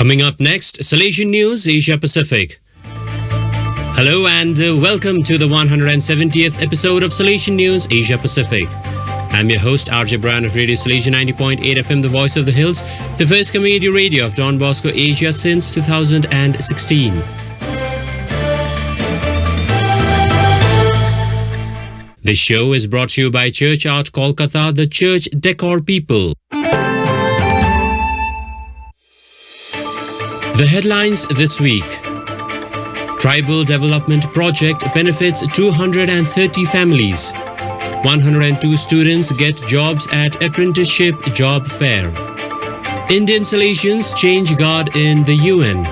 Coming up next, Salesian News Asia Pacific. Hello and welcome to the 170th episode of Salesian News Asia Pacific. I'm your host RJ Brown of Radio Salesian 90.8 FM, the voice of the hills, the first community radio of Don Bosco Asia since 2016. This show is brought to you by Church Art Kolkata, the church decor people. The headlines this week. Tribal Development Project benefits 230 families. 102 students get jobs at Apprenticeship Job Fair. Indian Salesians change guard in the UN.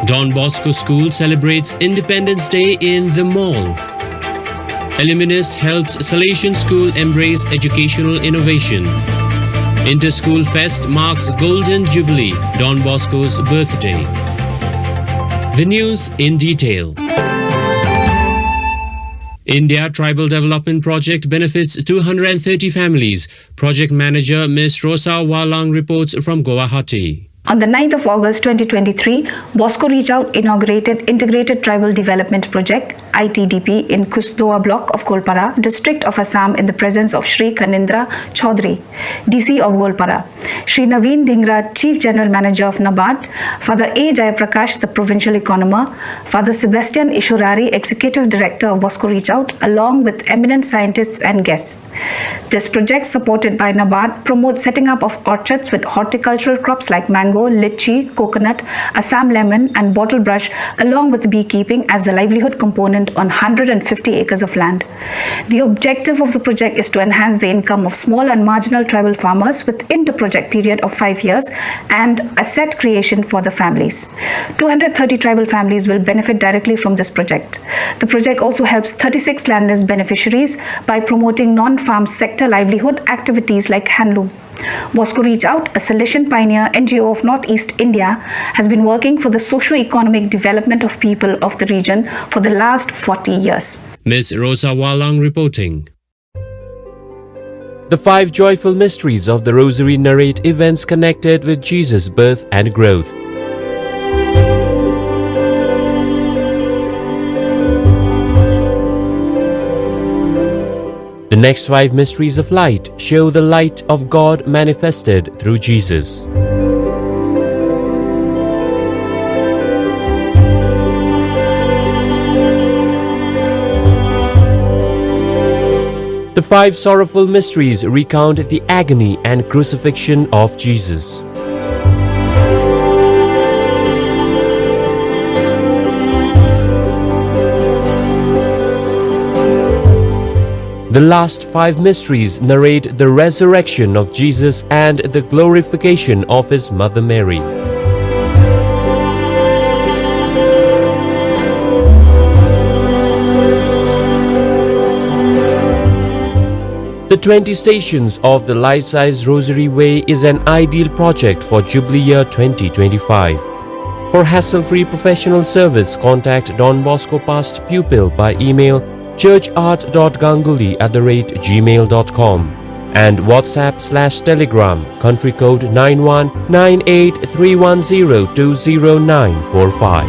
Don Bosco School celebrates Independence Day in the mall. Alumnus helps Salesian School embrace educational innovation. Inter-School Fest marks Golden Jubilee, Don Bosco's birthday. The news in detail. India Tribal Development Project benefits 230 families. Project Manager Miss Rosa Wahlang reports from Guwahati. On the 9th of August 2023, Bosco Reach Out inaugurated Integrated Tribal Development Project ITDP in Kusdoa block of Golpara, district of Assam, in the presence of Shri Kanindra Chaudhary, DC of Golpara, Shri Naveen Dhingra, Chief General Manager of NABARD, Father A. Jayaprakash, the Provincial Economer, Father Sebastian Ishurari, Executive Director of Bosco Reach Out, along with eminent scientists and guests. This project, supported by NABARD, promotes setting up of orchards with horticultural crops like mango, lychee, coconut, Assam lemon and bottle brush, along with beekeeping as a livelihood component on 150 acres of land. The objective of the project is to enhance the income of small and marginal tribal farmers within the project period of 5 years and asset creation for the families. 230 tribal families will benefit directly from this project. The project also helps 36 landless beneficiaries by promoting non-farm sector livelihood activities like handloom. Bosco Reach Out, a Salesian pioneer NGO of Northeast India, has been working for the socio-economic development of people of the region for the last 40 years. Ms. Rosa Wahlang reporting. The 5 joyful mysteries of the Rosary narrate events connected with Jesus' birth and growth. The next 5 mysteries of light show the light of God manifested through Jesus. The 5 sorrowful mysteries recount the agony and crucifixion of Jesus. The last 5 mysteries narrate the resurrection of Jesus and the glorification of his mother Mary. The 20 Stations of the Life-Size Rosary Way is an ideal project for Jubilee Year 2025. For hassle-free professional service, contact Don Bosco past pupil by email churchart.ganguly@gmail.com and WhatsApp/Telegram country code 919831020945.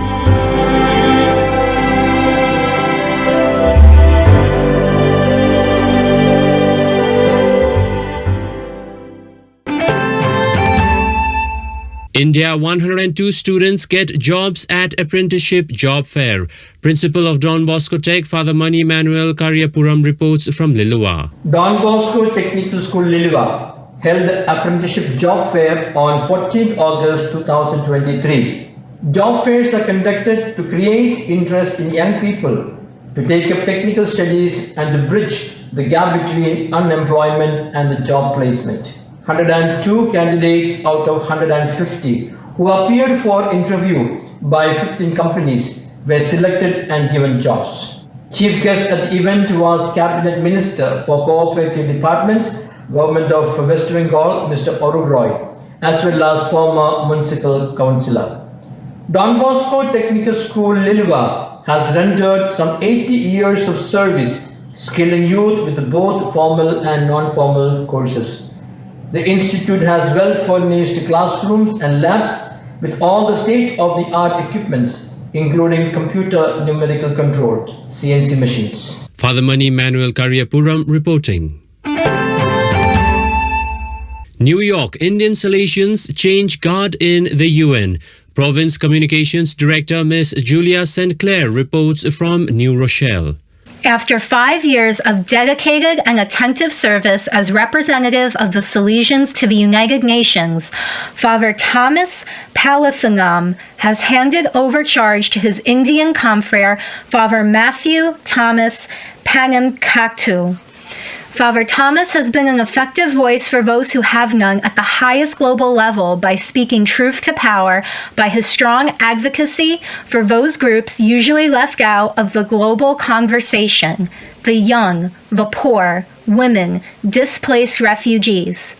India 102 students get jobs at Apprenticeship Job Fair. Principal of Don Bosco Tech, Father Manuel Kariapuram reports from Liluah. Don Bosco Technical School Liluah held the Apprenticeship Job Fair on 14th August 2023. Job fairs are conducted to create interest in young people to take up technical studies and to bridge the gap between unemployment and the job placement. 102 candidates out of 150 who appeared for interview by 15 companies were selected and given jobs. Chief guest at the event was Cabinet Minister for Cooperative Departments, Government of West Bengal, Mr. Arul Roy, as well as former Municipal Councillor. Don Bosco Technical School Liluah has rendered some 80 years of service, skilling youth with both formal and non-formal courses. The institute has well-furnished classrooms and labs with all the state-of-the-art equipments, including computer numerical control, CNC machines. Father Mani Manuel Kariapuram reporting. New York, Indian Salesians change guard in the UN. Province Communications Director Miss Julia St. Clair reports from New Rochelle. After 5 years of dedicated and attentive service as representative of the Salesians to the United Nations, Father Thomas Palathangam has handed over charge to his Indian confrere, Father Matthew Thomas Panamkaktu. Father Thomas has been an effective voice for those who have none at the highest global level by speaking truth to power, by his strong advocacy for those groups usually left out of the global conversation: the young, the poor, women, displaced refugees.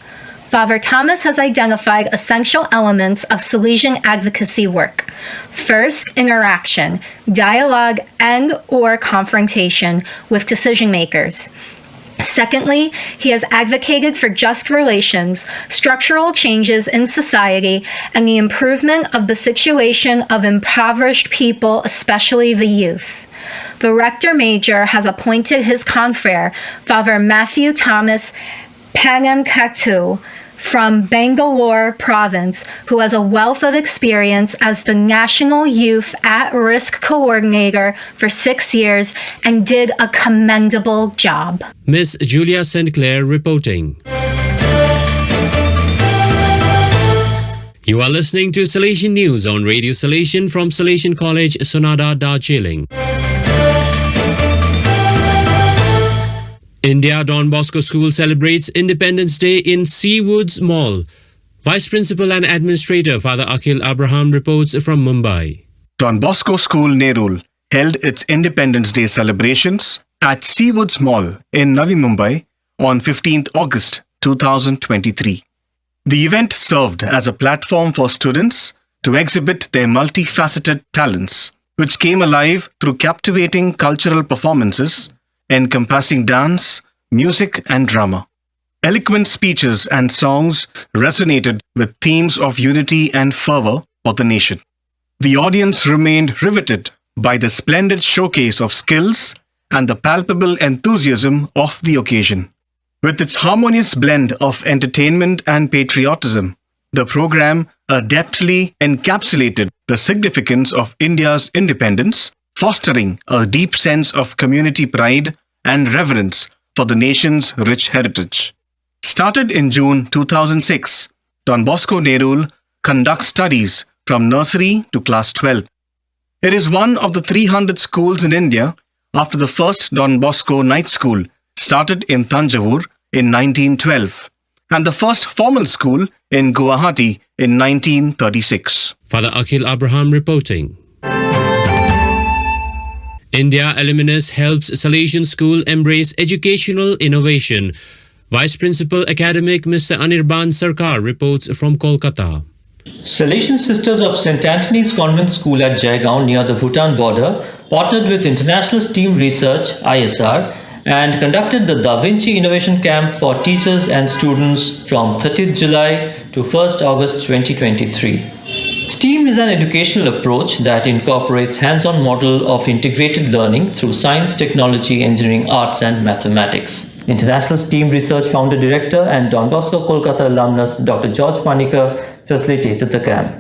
Father Thomas has identified essential elements of Salesian advocacy work. First, interaction, dialogue, and/or confrontation with decision makers. Secondly, he has advocated for just relations, structural changes in society, and the improvement of the situation of impoverished people, especially the youth. The Rector Major has appointed his confrere, Father Matthew Thomas Panamkaktu, from Bangalore Province, who has a wealth of experience as the National Youth At-Risk Coordinator for 6 years and did a commendable job. Miss Julia St. Clair reporting. You are listening to Salesian News on Radio Salesian from Salesian College, Sonada, Darjeeling. India Don Bosco School celebrates Independence Day in Seawoods Mall. Vice Principal and Administrator Father Akhil Abraham reports from Mumbai. Don Bosco School Nerul held its Independence Day celebrations at Seawoods Mall in Navi Mumbai on 15th August 2023. The event served as a platform for students to exhibit their multifaceted talents, which came alive through captivating cultural performances encompassing dance, music, and drama. Eloquent speeches and songs resonated with themes of unity and fervor for the nation. The audience remained riveted by the splendid showcase of skills and the palpable enthusiasm of the occasion. With its harmonious blend of entertainment and patriotism, the program adeptly encapsulated the significance of India's independence, fostering a deep sense of community pride and reverence for the nation's rich heritage. Started in June 2006, Don Bosco Nerul conducts studies from nursery to class 12. It is one of the 300 schools in India after the first Don Bosco Night School started in Thanjavur in 1912 and the first formal school in Guwahati in 1936. Father Akhil Abraham reporting. India Alumnus helps Salesian School embrace educational innovation. Vice Principal Academic Mr. Anirban Sarkar reports from Kolkata. Salesian Sisters of St. Anthony's Convent School at Jaigaon near the Bhutan border partnered with International STEAM Research ISR and conducted the Da Vinci Innovation Camp for teachers and students from 30th July to 1st August 2023. STEAM is an educational approach that incorporates hands-on model of integrated learning through science, technology, engineering, arts and mathematics. International STEAM Research Founder Director and Don Bosco Kolkata alumnus Dr. George Panikar facilitated the camp.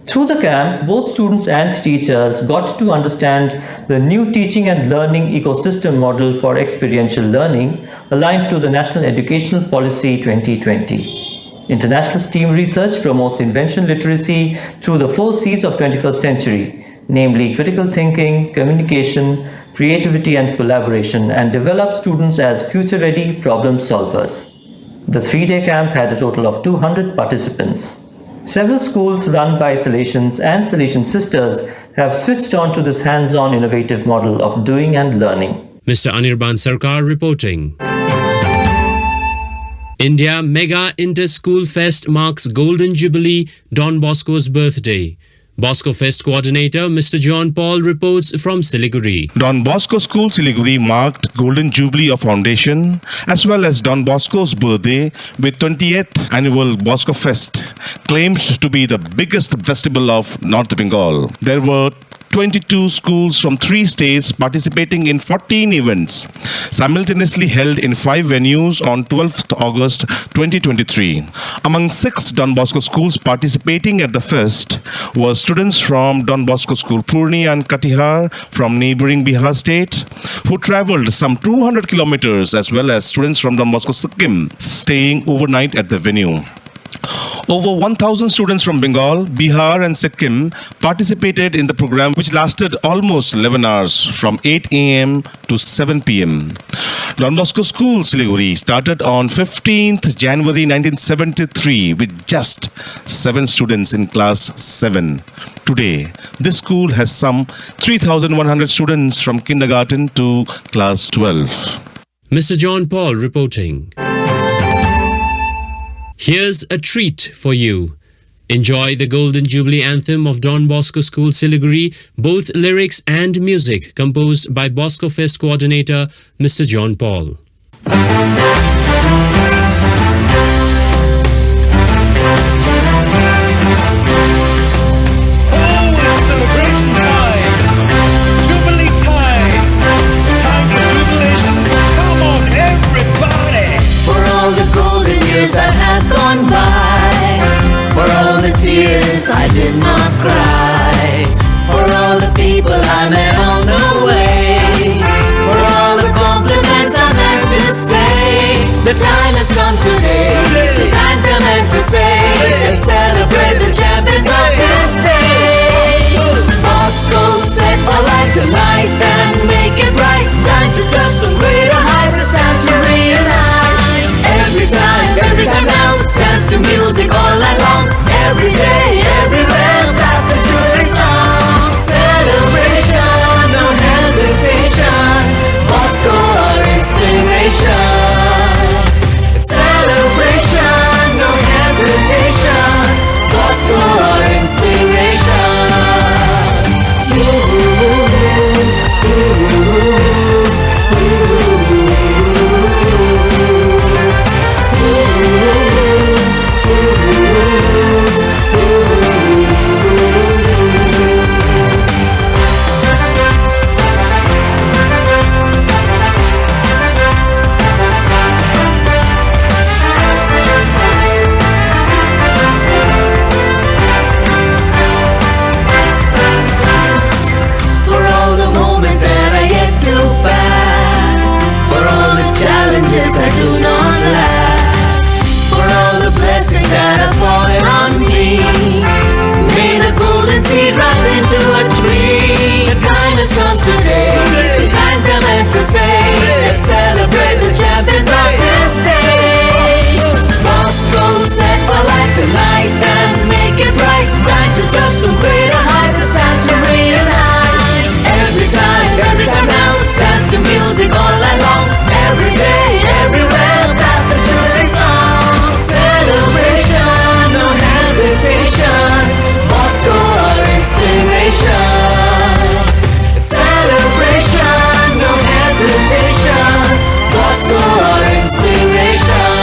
Through the camp, both students and teachers got to understand the new teaching and learning ecosystem model for experiential learning aligned to the National Educational Policy 2020. International STEAM research promotes invention literacy through the 4 C's of 21st century, namely critical thinking, communication, creativity and collaboration, and develops students as future-ready problem solvers. The 3-day camp had a total of 200 participants. Several schools run by Salesians and Salesian sisters have switched on to this hands-on innovative model of doing and learning. Mr. Anirban Sarkar reporting. India Mega Inter-School Fest marks Golden Jubilee, Don Bosco's birthday. Bosco Fest Coordinator Mr. John Paul reports from Siliguri. Don Bosco School Siliguri marked Golden Jubilee of Foundation as well as Don Bosco's birthday with 20th annual Bosco Fest, claimed to be the biggest festival of North Bengal. There were 22 schools from 3 states participating in 14 events, simultaneously held in 5 venues on 12th August 2023. Among 6 Don Bosco schools participating at the fest were students from Don Bosco School Purnia and Katihar from neighboring Bihar state, who travelled some 200 kilometers, as well as students from Don Bosco Sikkim staying overnight at the venue. Over 1,000 students from Bengal, Bihar and Sikkim participated in the program, which lasted almost 11 hours from 8 a.m. to 7 p.m. Don Bosco School Siliguri started on 15th January 1973 with just 7 students in class 7. Today, this school has some 3,100 students from kindergarten to class 12. Mr. John Paul reporting. Here's a treat for you. Enjoy the Golden Jubilee anthem of Don Bosco School Siliguri, both lyrics and music composed by Bosco Fest Coordinator Mr. John Paul. That have gone by, for all the tears I did not cry, for all the people I met on the way, for all the compliments I meant to say. The time has come today to thank them and to say, let's celebrate the champions of this day. Bosco set alight the light and make it bright. Time to touch some greater heights. It's time to reunite. Every time now, dance to music all night long. Every day, everywhere, that's the Jubilee song. Celebration, no hesitation. Bosco our inspiration. Celebration, no hesitation. Bosco our inspiration. That do not last, for all the blessings that have fallen on me. May the golden seed rise into a tree. The time has come today to thank them and to say, let's celebrate the champions of this day. Bosco set alight the light and make it bright. Time to touch some greater heights. It's time to reunite. Every time now, dance to music all night long. Every day, everywhere, that's the Jubilee song. Celebration, no hesitation. Bosco our inspiration. Celebration, no hesitation. Bosco our inspiration.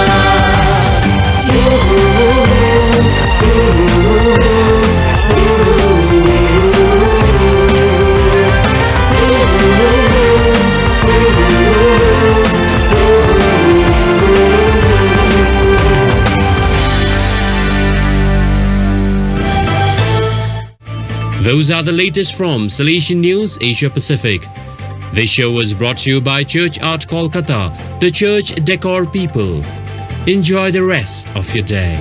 Those are the latest from Salesian News Asia Pacific. This show was brought to you by Church Art Kolkata, the church decor people. Enjoy the rest of your day.